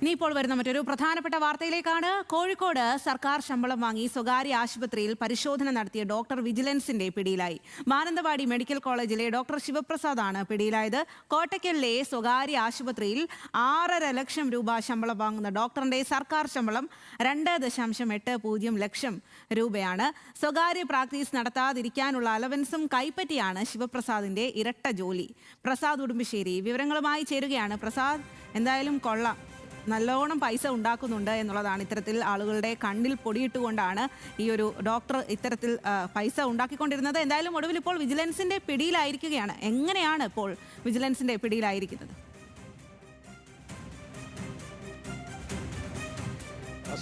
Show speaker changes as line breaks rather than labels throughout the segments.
ഇനിയിപ്പോൾ വരുന്ന മറ്റൊരു പ്രധാനപ്പെട്ട വാർത്തയിലേക്കാണ്. കോഴിക്കോട് സർക്കാർ ശമ്പളം വാങ്ങി സ്വകാര്യ ആശുപത്രിയിൽ പരിശോധന നടത്തിയ ഡോക്ടർ വിജിലൻസിന്റെ പിടിയിലായി. മാനന്തവാടി മെഡിക്കൽ കോളേജിലെ ഡോക്ടർ ശിവപ്രസാദാണ് പിടിയിലായത്. കോട്ടയ്ക്കലിലെ സ്വകാര്യ ആശുപത്രിയിൽ 6.5 ലക്ഷം രൂപ ശമ്പളം വാങ്ങുന്ന ഡോക്ടറിന്റെ സർക്കാർ ശമ്പളം 2.80 ലക്ഷം രൂപയാണ്. സ്വകാര്യ പ്രാക്ടീസ് നടത്താതിരിക്കാനുള്ള അലവൻസും കൈപ്പറ്റിയാണ് ശിവപ്രസാദിന്റെ ഇരട്ട ജോലി. പ്രസാദ് ഉടുമ്പശ്ശേരി വിവരങ്ങളുമായി ചേരുകയാണ്. പ്രസാദ്, എന്തായാലും കൊള്ളാം, നല്ലോണം പൈസ ഉണ്ടാക്കുന്നുണ്ട് എന്നുള്ളതാണ്. ഇത്തരത്തിൽ ആളുകളുടെ കണ്ണിൽ പൊടിയിട്ടുകൊണ്ടാണ് ഈ ഒരു ഡോക്ടർ ഇത്തരത്തിൽ പൈസ ഉണ്ടാക്കിക്കൊണ്ടിരുന്നത്. എന്തായാലും ഒടുവിൽ ഇപ്പോൾ വിജിലൻസിന്റെ പിടിയിലായിരിക്കുകയാണ്. എങ്ങനെയാണ് ഇപ്പോൾ വിജിലൻസിന്റെ പിടിയിലായിരിക്കുന്നത്?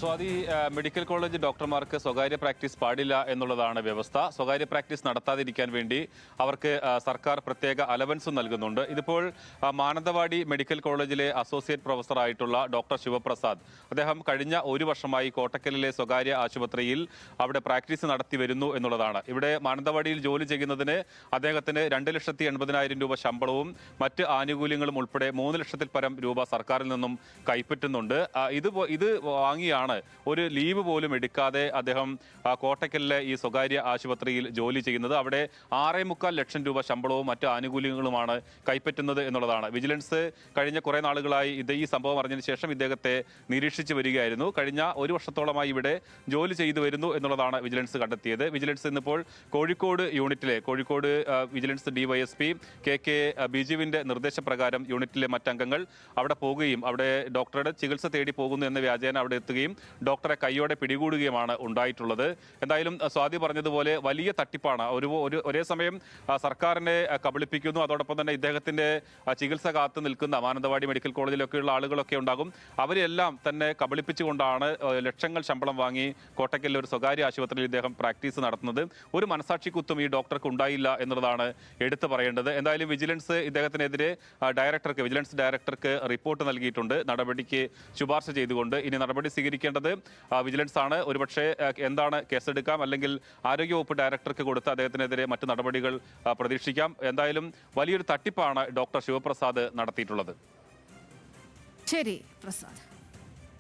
സ്വാതി, മെഡിക്കൽ കോളേജ് ഡോക്ടർമാർക്ക് സ്വകാര്യ പ്രാക്ടീസ് പാടില്ല എന്നുള്ളതാണ് വ്യവസ്ഥ. സ്വകാര്യ പ്രാക്ടീസ് നടത്താതിരിക്കാൻ വേണ്ടി അവർക്ക് സർക്കാർ പ്രത്യേക അലവൻസ് നൽകുന്നുണ്ട്. ഇതിപ്പോൾ മാനന്തവാടി മെഡിക്കൽ കോളേജിലെ അസോസിയേറ്റ് പ്രൊഫസറായിട്ടുള്ള ഡോക്ടർ ശിവപ്രസാദ്, അദ്ദേഹം കഴിഞ്ഞ 1 വർഷമായി കോട്ടക്കലിലെ സ്വകാര്യ ആശുപത്രിയിൽ അവിടെ പ്രാക്ടീസ് നടത്തി വരുന്നു എന്നുള്ളതാണ്. ഇവിടെ മാനന്തവാടിയിൽ ജോലി ചെയ്യുന്നതിന് അദ്ദേഹത്തിന് 2,80,000 രൂപ ശമ്പളവും മറ്റ് ആനുകൂല്യങ്ങളും ഉൾപ്പെടെ 3 ലക്ഷത്തിൽ പരം രൂപ സർക്കാരിൽ നിന്നും കൈപ്പറ്റുന്നുണ്ട്. ഇത് വാങ്ങിയാണ് ഒരു ലീവ് പോലും എടുക്കാതെ അദ്ദേഹം കോട്ടക്കലിലെ ഈ സ്വകാര്യ ആശുപത്രിയിൽ ജോലി ചെയ്യുന്നത്. അവിടെ 6.25 ലക്ഷം രൂപ ശമ്പളവും മറ്റ് ആനുകൂല്യങ്ങളുമാണ് കൈപ്പറ്റുന്നത് എന്നുള്ളതാണ്. വിജിലൻസ് കഴിഞ്ഞ കുറെ നാളുകളായി ഈ സംഭവം അറിഞ്ഞതിന് ശേഷം ഇദ്ദേഹത്തെ നിരീക്ഷിച്ചു വരികയായിരുന്നു. കഴിഞ്ഞ 1 വർഷത്തോളമായി ഇവിടെ ജോലി ചെയ്തു വരുന്നു എന്നുള്ളതാണ് വിജിലൻസ് കണ്ടെത്തിയത്. വിജിലൻസ് ഇന്നിപ്പോൾ കോഴിക്കോട് വിജിലൻസ് DYSP KK ബിജുവിന്റെ നിർദ്ദേശപ്രകാരം യൂണിറ്റിലെ മറ്റംഗങ്ങൾ അവിടെ പോകുകയും അവിടെ ഡോക്ടറുടെ ചികിത്സ തേടി പോകുന്നു എന്ന വ്യാജേന അവിടെ എത്തുകയും ഡോക്ടറെ കൈയോടെ പിടികൂടുകയുമാണ് ഉണ്ടായിട്ടുള്ളത്. എന്തായാലും സ്വാതി പറഞ്ഞതുപോലെ വലിയ തട്ടിപ്പാണ്. ഒരേ സമയം സർക്കാരിനെ കബളിപ്പിക്കുന്നു, അതോടൊപ്പം തന്നെ ഇദ്ദേഹത്തിന്റെ ചികിത്സ കാത്തു നിൽക്കുന്ന മാനന്തവാടി മെഡിക്കൽ കോളേജിലൊക്കെയുള്ള ആളുകളൊക്കെ ഉണ്ടാകും. അവരെല്ലാം തന്നെ കബളിപ്പിച്ചുകൊണ്ടാണ് ലക്ഷങ്ങൾ ശമ്പളം വാങ്ങി കോട്ടക്കലിലെ ഒരു സ്വകാര്യ ആശുപത്രിയിൽ ഇദ്ദേഹം പ്രാക്ടീസ് നടത്തുന്നത്. ഒരു മനസാക്ഷിക്കുത്തും ഈ ഡോക്ടർക്ക് ഉണ്ടായില്ല എന്നുള്ളതാണ് എടുത്തു പറയേണ്ടത്. എന്തായാലും വിജിലൻസ് ഇദ്ദേഹത്തിനെതിരെ വിജിലൻസ് ഡയറക്ടർക്ക് റിപ്പോർട്ട് നൽകിയിട്ടുണ്ട്, നടപടിക്ക് ശുപാർശ ചെയ്തുകൊണ്ട്. ഇനി നടപടി സ്വീകരിക്കേണ്ടത് വിജിലൻസ് ആണ്. ഒരുപക്ഷെ എന്താണ് കേസെടുക്കാം, അല്ലെങ്കിൽ ആരോഗ്യവകുപ്പ് ഡയറക്ടർക്ക് കൊടുത്ത് അദ്ദേഹത്തിനെതിരെ മറ്റു നടപടികൾ പ്രതീക്ഷിക്കാം. എന്തായാലും വലിയൊരു തട്ടിപ്പാണ് ഡോക്ടർ ശിവപ്രസാദ് നടത്തിയിട്ടുള്ളത്.
ശരി പ്രസാദ്.